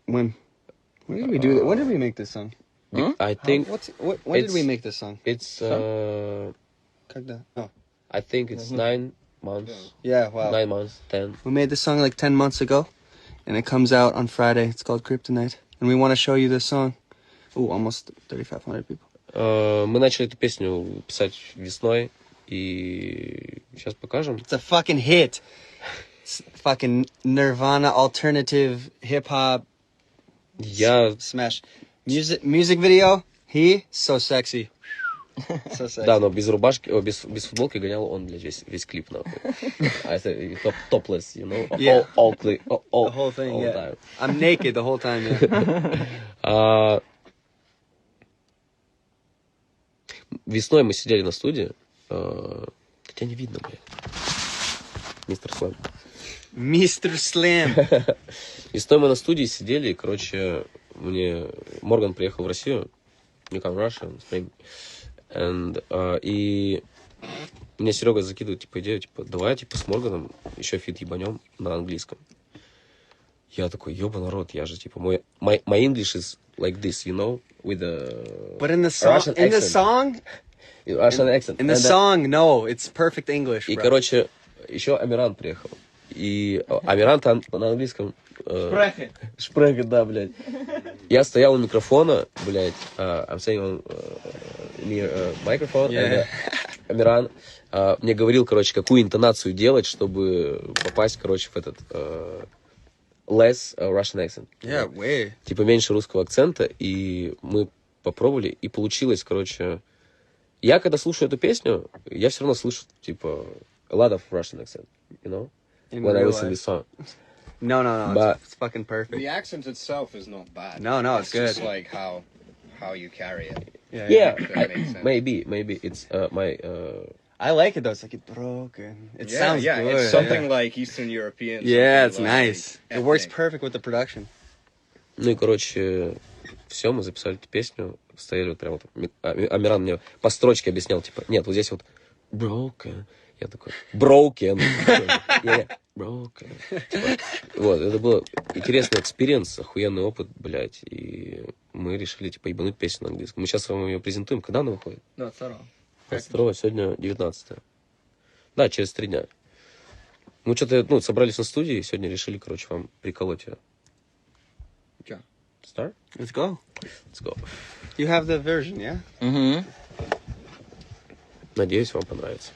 When did we do that? When did we make this song? I think... When did we make this song? It's... Когда? Oh. I think it's 9 months. Yeah, wow. 9 months, 10. We made this song like 10 months ago, and it comes out on Friday. It's called Kryptonite. And we want to show you this song. Ooh, almost 3,500 people. Мы начали эту песню писать весной, и сейчас покажем. It's a fucking hit. It's fucking Nirvana alternative hip-hop smash. Music video, he so sexy. So sexy. Да, но без рубашки, без футболки гонял он, блядь, весь клип, нахуй. А это topless, you know? Yeah. The whole thing, all yeah. time. I'm naked the whole time, yeah. Весной мы сидели на студии. Тебя не видно, блядь. Мистер Слэм. Мистер Слэм. Весной мы на студии сидели, и, короче, Морган приехал в Россию. You come Russia, spring. И мне Серега закидывает, типа, идею, типа, давай, типа, с Морганом еще фит ебанем на английском. Я такой, ёба народ, я же, типа, my English is like this, you know, with the But in the song, Russian accent. Russian accent. In the song, no, it's perfect English, И, bro. короче, еще Амиран приехал. И Амиран-то на английском... Шпрехет, да, блядь. Я стоял у микрофона, блядь, I'm saying on near microphone, Yeah. Амиран мне говорил, короче, какую интонацию делать, чтобы попасть, короче, в этот less Russian accent. Yeah, way. Типа меньше русского акцента, и мы попробовали, и получилось, короче... Я, когда слушаю эту песню, я все равно слышу, типа, a lot of Russian accent, you know? When I listen to this song. No, But it's fucking perfect. The accent itself is not bad. No, it's good. It's just like how you carry it. yeah, That makes sense. maybe it's my... I like it though. It's like it's broken. It sounds good. It's something like Eastern European. Yeah, it's like nice. It works perfect with the production. Ну и, короче, все, мы записали эту песню, стояли вот прям вот... Амиран мне по строчке объяснял, типа, нет, вот здесь вот broken. Я такой, broken. Broken. Типа, вот, это был интересный экспириенс, охуенный опыт, блядь, и мы решили, типа, ебануть песню на английском. Мы сейчас вам ее презентуем. Когда она выходит? 22 сегодня 19 Да, через 3 дня. Мы что-то, собрались на студии, и сегодня решили, короче, вам приколоть ее. Okay. Start? Let's go. Let's go. You have the version, yeah? Угу. Надеюсь, вам понравится.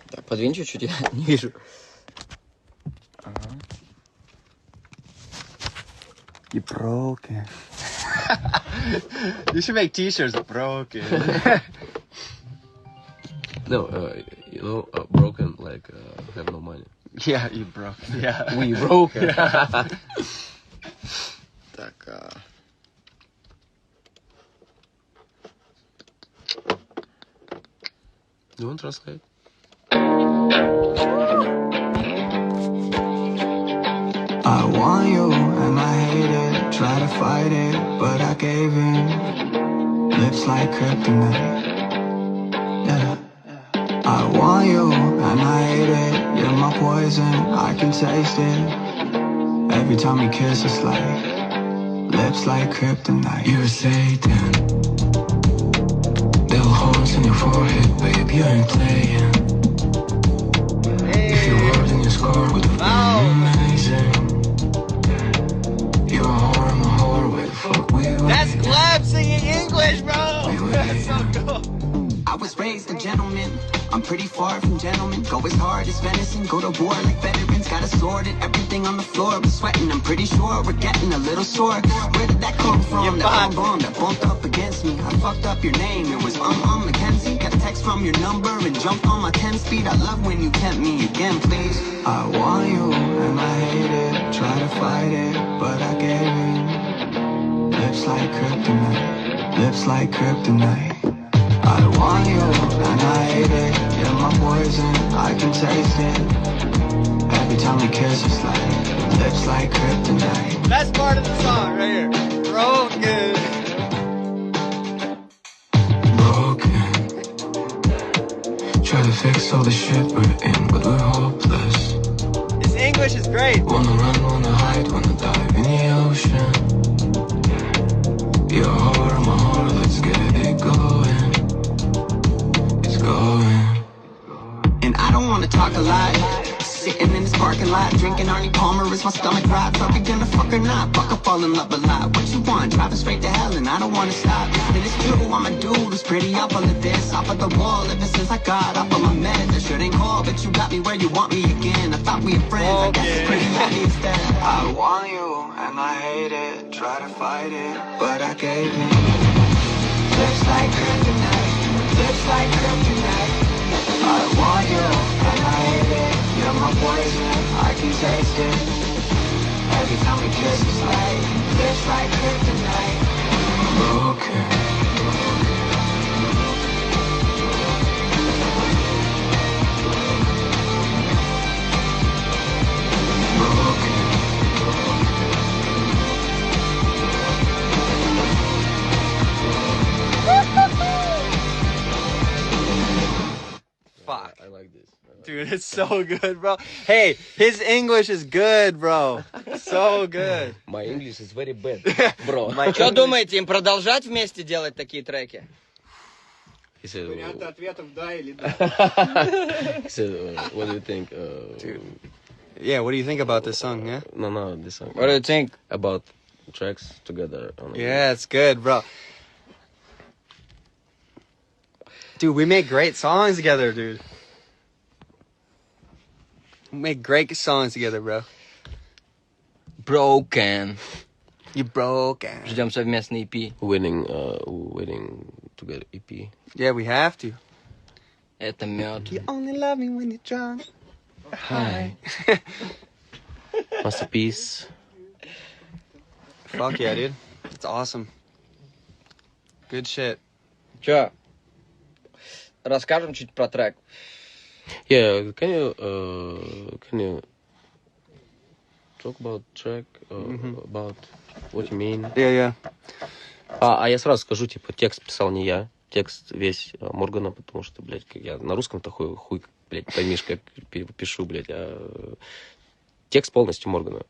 Так, подвинь чуть-чуть, я не вижу. You broken. You should make t-shirts broken. No, broken, like, have no money. Yeah, you broke. Yeah. We broken. Так, You want to translate? I want you and I hate it, try to fight it, but I gave in. Lips like kryptonite. Yeah. I want you and I hate it, you're my poison, I can taste it. Every time you kiss it's like lips like kryptonite. You're Satan. Little holes in your forehead, babe, you ain't playing. If you were, then you score with amazing. You're a whore, I'm a whore, where the fuck we were. That's Gleb singing English, bro. That's so cool. I was raised a gentleman, I'm pretty far from gentlemen. Go as hard as venison, go to war like veterans. Got a sword and everything on the floor was sweating. I'm pretty sure we're getting a little sore. Where did that come from? That bomb that bumped up against me. I fucked up your name, it was Mackenzie. Got a text from your number and jumped on my 10 speed. I love when you tempt me again, please. I want you and I hate it, try to fight it, but I gave in. Lips like kryptonite, lips like kryptonite. I want you and I hate it, you're my poison, I can taste it. Every time we kiss it's like lips like kryptonite. Best part of the song right here. Broken. Broken. Try to fix all the shit we're in, but we're hopeless. His English is great. Wanna run, wanna hide, wanna dive in the ocean. parking lot, drinking Arnie Palmer as my stomach rots. Are we gonna fuck or not? Fuck, I fall in love a lot. What you want? Driving straight to hell and I don't wanna stop. And it's true, I'm a dude who's pretty up on the this, off of the wall ever since I got off of my meds. I shouldn't call, but you got me where you want me again. I thought we were friends, I guess it's pretty obvious that I want you and I hate it. Try to fight it, but I gave in. Looks like kryptonite, looks like kryptonite. I want you and I hate it. You're my poison, I can taste it. Every time we kiss it's like, looks like kryptonite. Broken. Fuck. I like this. Dude, it's so good, bro. Hey, his English is good, bro. So good. My English is very bad, bro. Что думаете, им продолжать вместе делать такие треки? He said, Варианты ответов да или да. he said what do you think? Yeah, what do you think about this song, yeah? No, this song. What do you think? About tracks together. Yeah, it's good, bro. Dude, we make great songs together, dude. We make great songs together, bro. Broken. You broken. Ждем совместный EP. Waiting to get EP. Yeah, we have to. Это мед. You only love me when you're drunk. Hi. Masterpiece. Fuck yeah, dude. It's awesome. Good shit. Чё? Расскажем чуть про трек. Yeah, can you talk about track, about what you mean? Yeah. А я сразу скажу, типа, текст писал не я, текст весь Моргана, потому что, блядь, я на русском-то хуй, блядь, поймишь, как пишу, блядь, а текст полностью Моргана.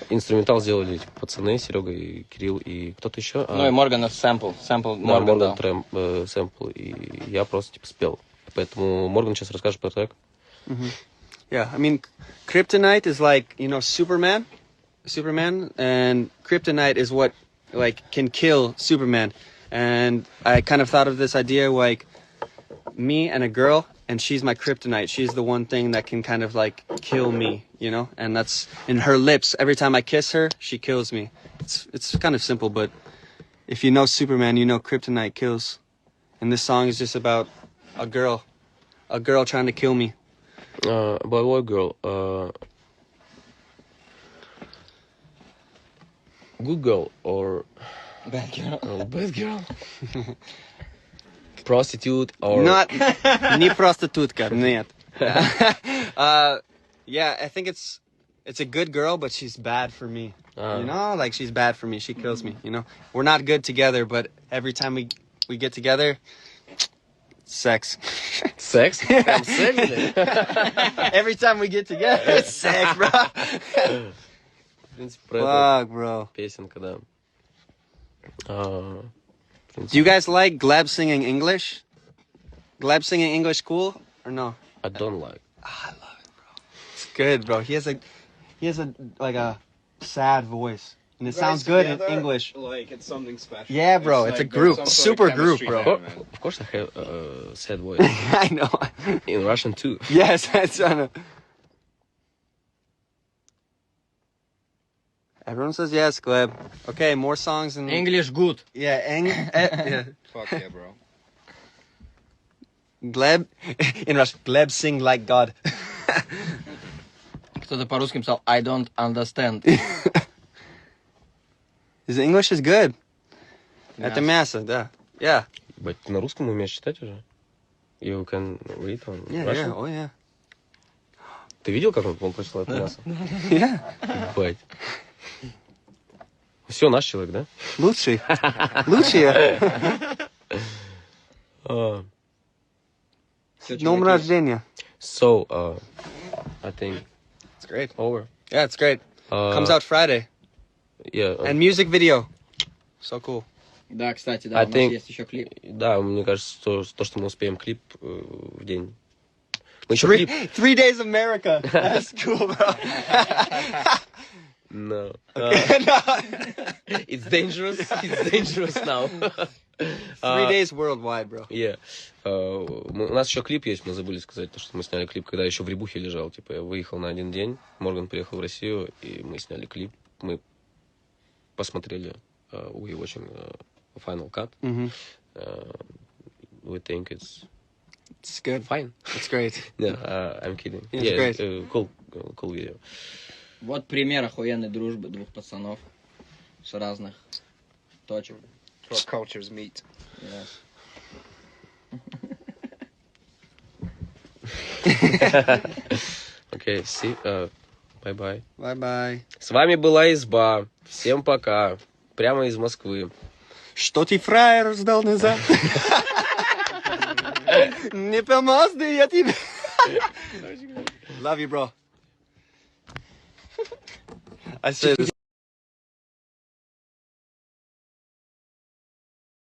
Инструментал сделали типа, пацаны, Серега и Кирилл и кто-то еще. Ну и Морганов сэмпл Морган дал. Сэмпл, и я просто типа спел. Поэтому Морган сейчас расскажет про трек. Yeah, I mean, kryptonite is like, you know, Superman, and kryptonite is what, like, can kill Superman. And I kind of thought of this idea, like, me and a girl, and she's my kryptonite. She's the one thing that can kind of, like, kill me, you know? And that's in her lips. Every time I kiss her, she kills me. It's kind of simple, but if you know Superman, you know kryptonite kills. And this song is just about a girl trying to kill me. Boy or girl? Good girl or Bad girl. bad girl? Prostitute or Not не проститутка, нет. Yeah, I think it's a good girl, but she's bad for me. You know, like she's bad for me. She kills me. You know, we're not good together, but every time we get together, sex. Sex? Прям секс, блядь? Every time we get together, it's sex, bro. В принципе, про это Fuck, bro. песенка, да. Do you guys like Gleb singing English? Gleb singing English cool or no? I don't like. I love it, bro. It's good, bro. He has a like a sad voice, and it sounds good in English. Like it's something special. Yeah, bro, it's a group, there's some super sort of group, chemistry bro. there, man. Of course I have a sad voice. I know. In Russian too. Yes, that's on a... Everyone says yes, Gleb. Okay, more songs in English good. Yeah, yeah. Fuck yeah, bro. Gleb in Russian. Gleb sing like God. Кто-то по-русски писал I don't understand. His English is good. Это мясо, да. Yeah. But на русском умеешь читать уже? You can read on Yeah, Russian? yeah, oh yeah. Ты видел, как он прочитал это мясо? Yeah. Ебать. Все, наш человек, да? Лучший. Лучшие. С днем рождения. So, I think It's great. over. Yeah, it's great. Comes out Friday. Yeah. And music video. So cool. Да, кстати, да, I у нас think- есть еще клип. Да, мне кажется, то, что мы успеем клип в день Мы еще клип... 3 days America. That's cool, bro. No. No. It's dangerous now. 3 days worldwide, bro. Yeah. У нас еще клип есть, мы забыли сказать, то, что мы сняли клип, когда еще в Рябухе лежал. Типа, я выехал на 1 день, Морган приехал в Россию, и мы сняли клип. Мы посмотрели we watching final cut. We think it's good. Fine. It's great. Yeah, I'm kidding. It's great. Cool video. Вот пример охуенной дружбы двух пацанов с разных точек. Where cultures meet. Yes. Okay, see, bye-bye. Bye-bye. С вами была Изба. Всем пока. Прямо из Москвы. Что ты, фраер, ждал назад? Не помазды я тебе. Love you, bro. I said